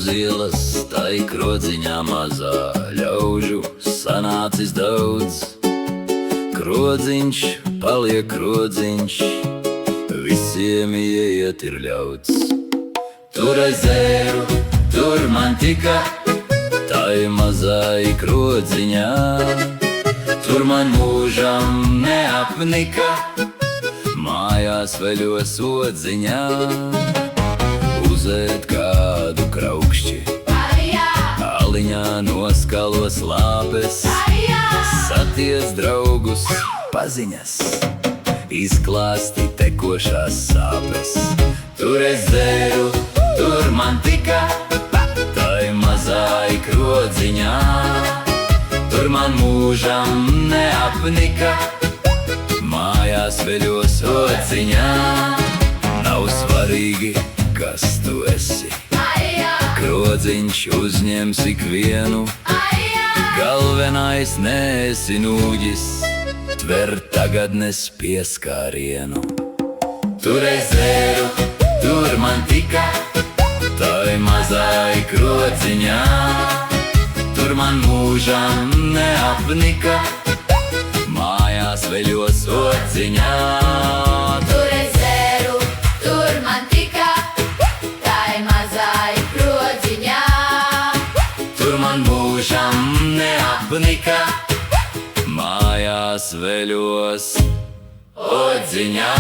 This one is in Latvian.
uz ielas, tai krodziņā mazā, ļaužu sanācis daudz. Krodziņš paliek krodziņš, visiem ieiet ir ļauts. Tur aizēru, tur man tika, tai mazai krodziņā. Tur man mūžam neapnika, mājās veļos odziņā. Uzēt kādu kraukšķi, aliņā noskalos lāpes, satiec draugus, paziņas, izklāsti tekošās sāpes. Tur es dzēru, tur man tika, tai mazai krodziņā. Tur man mūžam neapnika, mājās veļos ociņā. Nav svarīgi, kas tu esi, krodziņš uzņems ikvienu. Galvenais neesi nūģis, tver tagadnes pieskārienu. Tur es dzēru, tur man tika, tai mazai krodziņā. Tur man mūžam neapnika, mājās veļos ociņā. Tur es dzēru, tur man tika, tai mazai krodziņā. Tur man mūžam neapnika, mājās veļos ociņā.